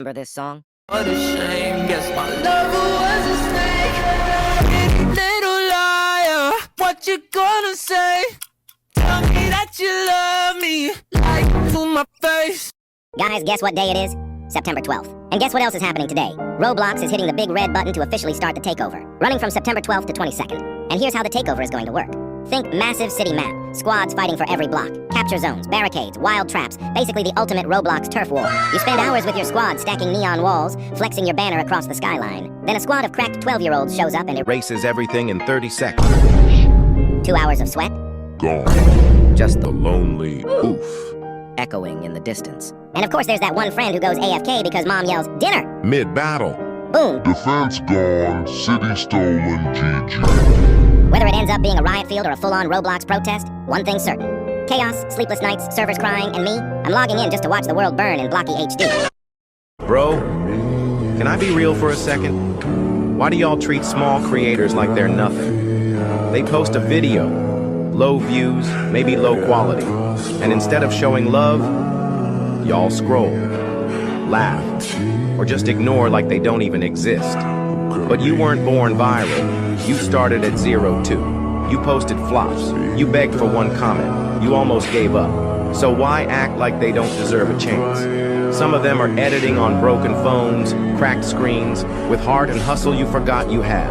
Remember this song? What a shame, guess my lover was a snake. Little liar, what you gonna say? Tell me that you love me, like to my face. Guys, guess what day it is? September 12th. And guess what else is happening today? Roblox is hitting the big red button to officially start the takeover, running from September 12th to 22nd. And here's how the takeover is going to work. Think massive city map, squads fighting for every block, capture zones, barricades, wild traps, basically the ultimate Roblox turf war. You spend hours with your squad stacking neon walls, flexing your banner across the skyline. Then a squad of cracked 12-year-olds shows up and erases everything in 30 seconds. 2 hours of sweat? Gone. Just The lonely oof. echoing in the distance. And of course there's that one friend who goes AFK because mom yells, "Dinner!" Mid-battle. Boom! Defense gone, city stolen, GG. Whether it ends up being a riot field or a full-on Roblox protest, one thing's certain. Chaos, sleepless nights, servers crying, and me, I'm logging in just to watch the world burn in blocky HD. Bro, can I be real for a second? Why do y'all treat small creators like they're nothing? They post a video, low views, maybe low quality, and instead of showing love, y'all scroll, laugh, or just ignore like they don't even exist. But you weren't born viral. You started at 0 too. You posted flops. You begged for one comment. You almost gave up. So why act like they don't deserve a chance? Some of them are editing on broken phones, cracked screens, with heart and hustle you forgot you had.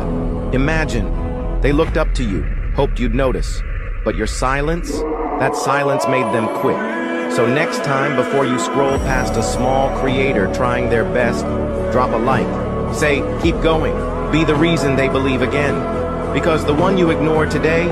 Imagine, they looked up to you, hoped you'd notice. But your silence, that silence made them quit. So next time, before you scroll past a small creator trying their best, drop a like. Say, keep going. Be the reason they believe again. Because the one you ignore today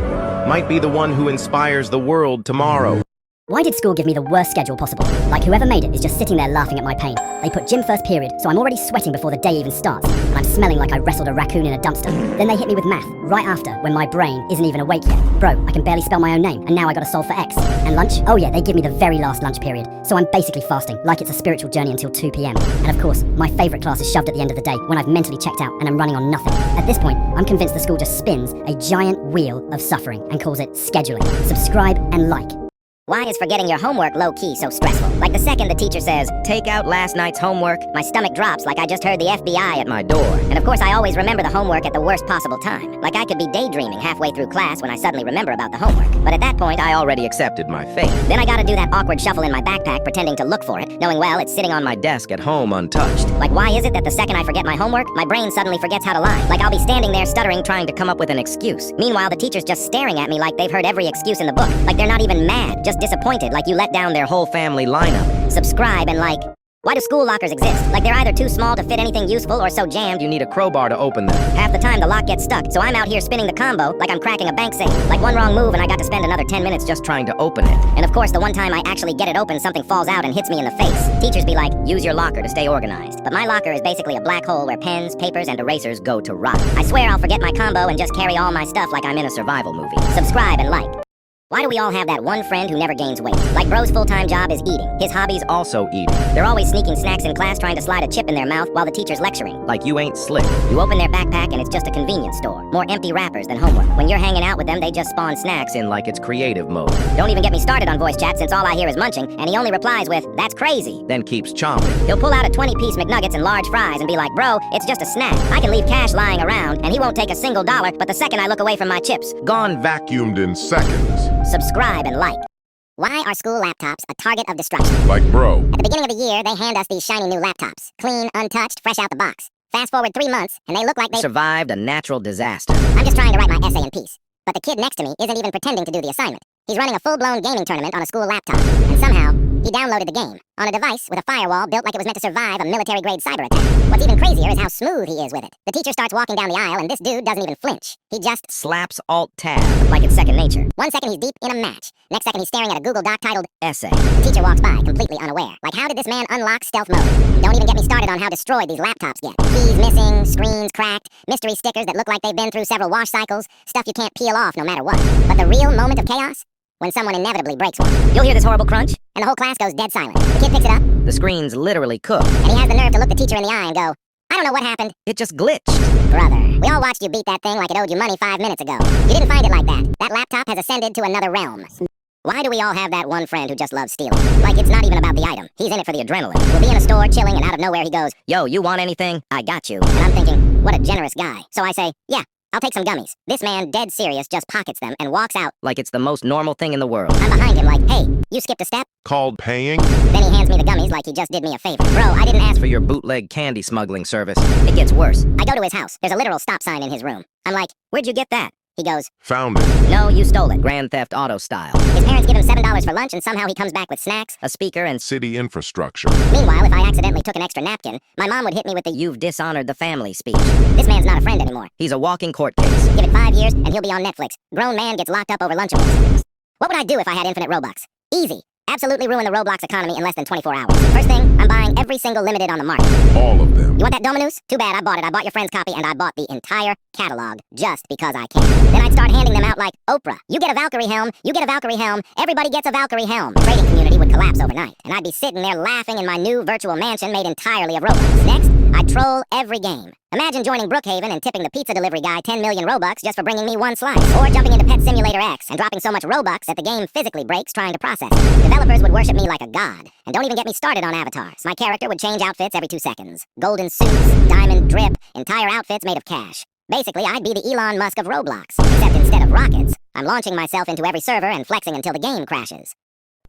might be the one who inspires the world tomorrow. Why did school give me the worst schedule possible? Like whoever made it is just sitting there laughing at my pain. They put gym first period, so I'm already sweating before the day even starts, and I'm smelling like I wrestled a raccoon in a dumpster. Then they hit me with math, right after, when my brain isn't even awake yet. Bro, I can barely spell my own name, and now I gotta solve for X. And lunch? Oh yeah, they give me the very last lunch period, so I'm basically fasting, like it's a spiritual journey until 2 p.m. And of course, my favorite class is shoved at the end of the day, when I've mentally checked out and I'm running on nothing. At this point, I'm convinced the school just spins a giant wheel of suffering and calls it scheduling. Subscribe and like. Why is forgetting your homework low-key so stressful? Like the second the teacher says, "Take out last night's homework," my stomach drops like I just heard the FBI at my door. And of course I always remember the homework at the worst possible time. Like I could be daydreaming halfway through class when I suddenly remember about the homework. But at that point I already accepted my fate. Then I gotta do that awkward shuffle in my backpack pretending to look for it, knowing well it's sitting on my desk at home untouched. Like why is it that the second I forget my homework, my brain suddenly forgets how to lie? Like I'll be standing there stuttering trying to come up with an excuse. Meanwhile the teacher's just staring at me like they've heard every excuse in the book. Like they're not even mad, just disappointed, like you let down their whole family lineup. Subscribe and like. Why do school lockers exist? Like they're either too small to fit anything useful or so jammed you need a crowbar to open them. Half the time the lock gets stuck, so I'm out here spinning the combo like I'm cracking a bank safe. Like one wrong move and I got to spend another 10 minutes just trying to open it. And of course the one time I actually get it open, something falls out and hits me in the face. Teachers be like, use your locker to stay organized. But my locker is basically a black hole where pens, papers, and erasers go to rot. I swear I'll forget my combo and just carry all my stuff like I'm in a survival movie. Subscribe and like. Why do we all have that one friend who never gains weight? Like bro's full-time job is eating. His hobby's also eating. They're always sneaking snacks in class trying to slide a chip in their mouth while the teacher's lecturing. Like you ain't slick. You open their backpack and it's just a convenience store. More empty wrappers than homework. When you're hanging out with them, they just spawn snacks in like it's creative mode. Don't even get me started on voice chat since all I hear is munching, and he only replies with, "That's crazy," then keeps chomping. He'll pull out a 20-piece McNuggets and large fries and be like, "Bro, it's just a snack. I can leave cash lying around, and he won't take a single dollar, but the second I look away from my chips, gone Vacuumed in seconds. Subscribe and like. Why are school laptops a target of destruction? Like bro. At the beginning of the year, they hand us these shiny new laptops. Clean, untouched, fresh out the box. Fast forward 3 months, and they look like they survived a natural disaster. I'm just trying to write my essay in peace. But the kid next to me isn't even pretending to do the assignment. He's running a full-blown gaming tournament on a school laptop. And somehow, he downloaded the game on a device with a firewall built like it was meant to survive a military-grade cyber attack. What's even crazier is how smooth he is with it. The teacher starts walking down the aisle and this dude doesn't even flinch. He just slaps Alt-Tab like it's second nature. 1 second he's deep in a match. Next second he's staring at a Google Doc titled Essay. The teacher walks by, completely unaware. Like how did this man unlock stealth mode? Don't even get me started on how destroyed these laptops get. Keys missing, screens cracked, mystery stickers that look like they've been through several wash cycles, stuff you can't peel off no matter what. But the real moment of chaos? When someone inevitably breaks one. You'll hear this horrible crunch, and the whole class goes dead silent. The kid picks it up. The screen's literally cooked. And he has the nerve to look the teacher in the eye and go, "I don't know what happened. It just glitched." Brother, we all watched you beat that thing like it owed you money 5 minutes ago. You didn't find it like that. That laptop has ascended to another realm. Why do we all have that one friend who just loves stealing? Like, it's not even about the item. He's in it for the adrenaline. We'll be in a store chilling, and out of nowhere he goes, "Yo, you want anything? I got you." And I'm thinking, what a generous guy. So I say, "Yeah, I'll take some gummies." This man, dead serious, just pockets them and walks out Like it's the most normal thing in the world. I'm behind him like, "Hey, you skipped a step?" Called paying? Then he hands me the gummies like he just did me a favor. Bro, I didn't ask For your bootleg candy smuggling service. It gets worse. I go to his house. There's a literal stop sign in his room. I'm like, "Where'd you get that?" He goes, Found it. "No, you stole it." Grand Theft Auto style. His parents give him $7 for lunch, and somehow he comes back with snacks. A speaker and City infrastructure. Meanwhile, if I accidentally took an extra napkin, my mom would hit me with the "You've dishonored the family" speech. "This man's not a friend anymore. He's a walking court case. Give it 5 years, and he'll be on Netflix. Grown man gets locked up over Lunchables." What would I do if I had infinite Robux? Easy. Absolutely ruin the Roblox economy in less than 24 hours. First thing, I'm buying every single limited on the market. All of them. You want that Dominus? Too bad, I bought it. I bought your friend's copy, and I bought the entire catalog just because I can. Then I'd start handing them out like Oprah. You get a Valkyrie helm, you get a Valkyrie helm, everybody gets a Valkyrie helm. The trading community would collapse overnight, and I'd be sitting there laughing in my new virtual mansion made entirely of Robux. Next, I'd troll every game. Imagine joining Brookhaven and tipping the pizza delivery guy 10 million Robux just for bringing me one slice. Or jumping into Pet Simulator X and dropping so much Robux that the game physically breaks trying to process it. Developers would worship me like a god. And don't even get me started on avatars. My character would change outfits every 2 seconds. Golden suits, diamond drip, entire outfits made of cash. Basically, I'd be the Elon Musk of Roblox. Except instead of rockets, I'm launching myself into every server and flexing until the game crashes.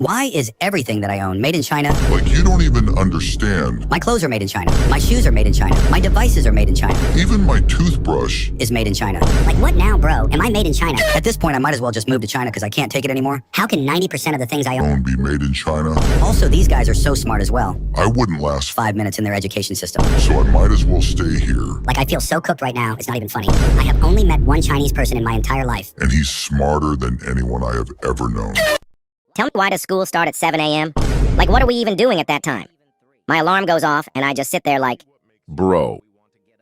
Why is everything that I own made in China? Like you don't even understand. My clothes are made in China. My shoes are made in China. My devices are made in China. Even my toothbrush. Is made in China. Like, what now, bro? Am I made in China? At this point, I might as well just move to China because I can't take it anymore. How can 90% of the things I own? Be made in China. Also, these guys are so smart as well. I wouldn't last 5 minutes in their education system. so I might as well stay here. Like, I feel so cooked right now, it's not even funny. I have only met one Chinese person in my entire life. And he's smarter than anyone I have ever known. Tell me, why does school start at 7 a.m.? Like, what are we even doing at that time? My alarm goes off, and I just sit there like, Bro,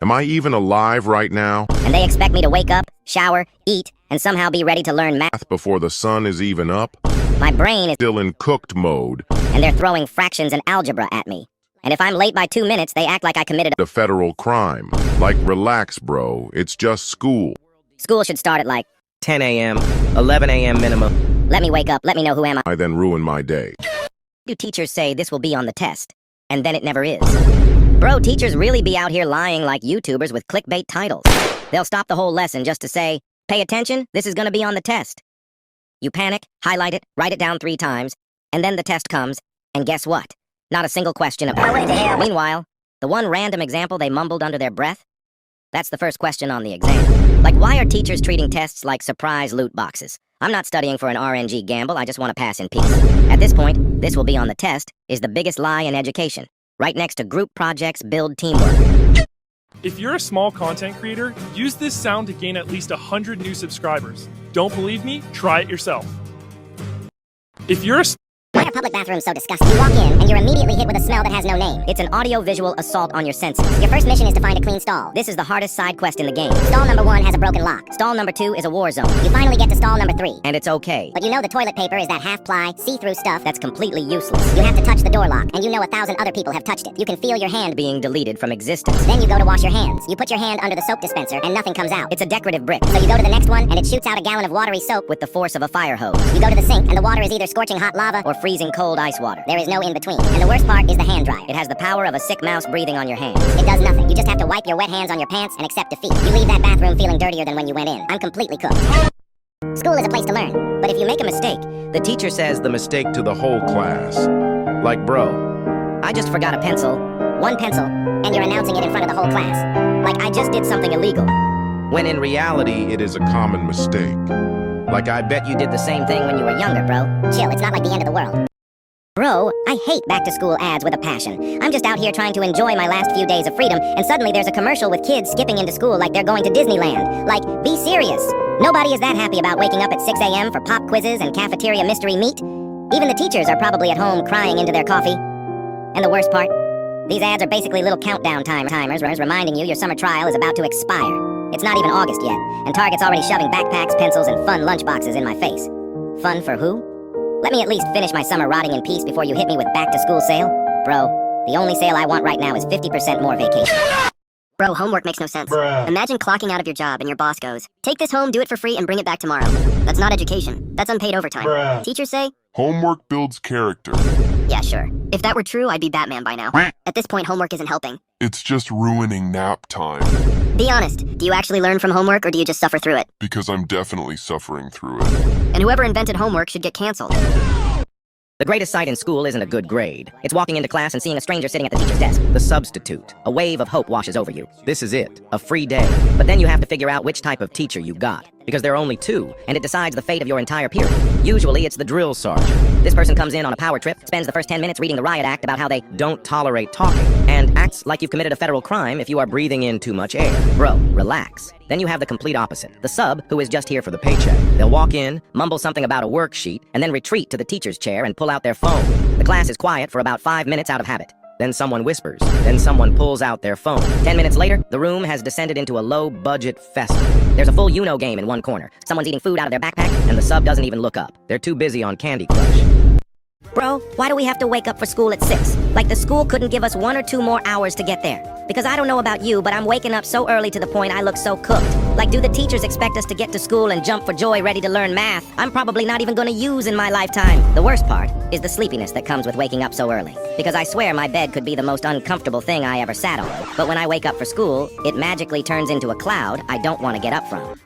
am I even alive right now? and they expect me to wake up, shower, eat, and somehow be ready to learn math. Before the sun is even up? My brain is, Still in cooked mode. and they're throwing fractions and algebra at me. And if I'm late by 2 minutes, they act like I committed A federal crime. Like, relax, bro. It's just school. School should start at like, 10 a.m., 11 a.m. minimum. let me wake up, let me know who am I. I then ruin my day. Do teachers say this will be on the test? And then it never is. Bro, teachers really be out here lying like YouTubers with clickbait titles. They'll stop the whole lesson just to say, "Pay attention, this is gonna be on the test." You panic, highlight it, write it down 3 times, and then the test comes, and guess what? Not a single question about it. Meanwhile, the one random example they mumbled under their breath, that's the first question on the exam. Like, why are teachers treating tests like surprise loot boxes? I'm not studying for an RNG gamble, I just want to pass in peace. At this point, "this will be on the test" is the biggest lie in education. Right next to group projects build teamwork. If you're a small content creator, use this sound to gain at least 100 new subscribers. Don't believe me? Try it yourself. If you're a Why are public bathrooms so disgusting? You walk in, and you're immediately hit with a smell that has no name. It's an audio-visual assault on your senses. Your first mission is to find a clean stall. This is the hardest side quest in the game. Stall number 1 has a broken lock. Stall number 2 is a war zone. You finally get to stall number 3. And it's okay. But you know the toilet paper is that half-ply, see-through stuff that's completely useless. You have to touch the door lock, and you know 1,000 other people have touched it. You can feel your hand Being deleted from existence. Then you go to wash your hands. You put your hand under the soap dispenser, and nothing comes out. It's a decorative brick. So you go to the next one, and it shoots out a gallon of watery soap With the force of a fire hose. You go to the sink, and the water is either scorching hot lava Or freezing cold ice water. there is no in-between. And the worst part is the hand dryer. It has the power of a sick mouse breathing on your hands. It does nothing. You just have to wipe your wet hands on your pants and accept defeat. You leave that bathroom feeling dirtier than when you went in. I'm completely cooked. School is a place to learn, but if you make a mistake, The teacher says The mistake to the whole class. Like, bro, "I just forgot a pencil," one pencil, and you're announcing it in front of the whole class. like I just did something illegal. when in reality, it is a common mistake. Like I bet you did the same thing when you were younger, bro. Chill, it's not like the end of the world. Bro, I hate back-to-school ads with a passion. I'm just out here trying to enjoy my last few days of freedom, and suddenly there's a commercial with kids skipping into school like they're going to Disneyland. Like, be serious. Nobody is that happy about waking up at 6 a.m. for pop quizzes and cafeteria mystery meat. Even the teachers are probably at home crying into their coffee. And the worst part? These ads are basically little countdown timers reminding you your summer trial is about to expire. It's not even August yet, and Target's already shoving backpacks, pencils, and fun lunchboxes in my face. Fun for who? Let me at least finish my summer rotting in peace before you hit me with back-to-school sale. Bro, the only sale I want right now is 50% more vacation. Bro, homework makes no sense. Imagine clocking out of your job and your boss goes, take this home, do it for free, and bring it back tomorrow. That's not education. That's unpaid overtime. Teachers say, Homework builds character. yeah, sure. If that were true, I'd be Batman by now. At this point, homework isn't helping. It's just ruining nap time. Be honest, do you actually learn from homework or do you just suffer through it? Because I'm definitely suffering through it. And whoever invented homework should get canceled. The greatest sight in school isn't a good grade. It's walking into class and seeing a stranger sitting at the teacher's desk. The substitute. A wave of hope washes over you. This is it. A free day. But then you have to figure out which type of teacher you got. Because there are only two, and it decides the fate of your entire period. Usually it's the drill sergeant. This person comes in on a power trip, spends the first 10 minutes reading the riot act about how they don't tolerate talking, and acts like you've committed a federal crime if you are breathing in too much air. Bro, relax. Then you have the complete opposite. The sub, who is just here for the paycheck. They'll walk in, mumble something about a worksheet, and then retreat to the teacher's chair and pull out their phone. The class is quiet for about 5 minutes out of habit. Then someone whispers. Then someone pulls out their phone. 10 minutes later, the room has descended into a low-budget festival. There's a full Uno game in one corner. Someone's eating food out of their backpack, and the sub doesn't even look up. They're too busy on Candy Crush. Bro, why do we have to wake up for school at 6? Like the school couldn't give us 1 or 2 more hours to get there. Because I don't know about you, but I'm waking up so early to the point I look so cooked. Like, do the teachers expect us to get to school and jump for joy ready to learn math I'm probably not even gonna use in my lifetime? The worst part is the sleepiness that comes with waking up so early. Because I swear my bed could be the most uncomfortable thing I ever sat on. But when I wake up for school, it magically turns into a cloud I don't want to get up from.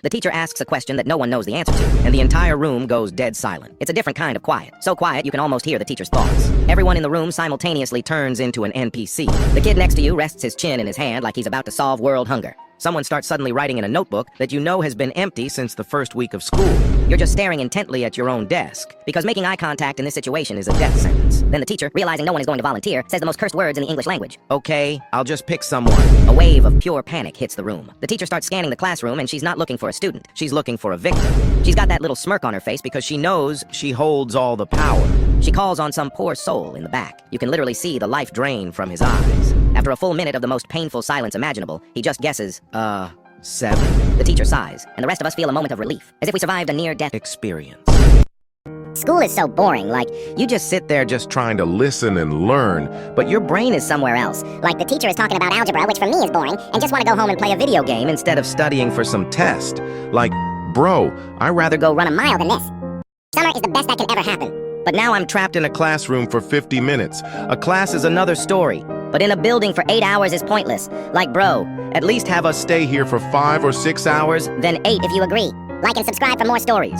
The teacher asks a question that no one knows the answer to, and the entire room goes dead silent. It's a different kind of quiet. So quiet you can almost hear the teacher's thoughts. Everyone in the room simultaneously turns into an NPC. The kid next to you rests his chin in his hand like he's about to solve world hunger. Someone starts suddenly writing in a notebook that you know has been empty since the first week of school. You're just staring intently at your own desk, because making eye contact in this situation is a death sentence. Then the teacher, realizing no one is going to volunteer, says the most cursed words in the English language. Okay, I'll just pick someone. A wave of pure panic hits the room. The teacher starts scanning the classroom, and she's not looking for a student. She's looking for a victim. She's got that little smirk on her face because she knows she holds all the power. She calls on some poor soul in the back. You can literally see the life drain from his eyes. After a full minute of the most painful silence imaginable, he just guesses, 7? The teacher sighs, and the rest of us feel a moment of relief, as if we survived a near-death experience. School is so boring, like, You just sit there just trying to listen and learn, but your brain is somewhere else. Like the teacher is talking about algebra, which for me is boring, and just want to go home and play a video game instead of studying for some test. Like, bro, I'd rather go run a mile than this. Summer is the best that can ever happen. But now I'm trapped in a classroom for 50 minutes. A class is another story. But in a building for 8 hours is pointless. Like, bro, At least have us stay here for 5 or 6 hours. then 8 if you agree. Like and subscribe for more stories.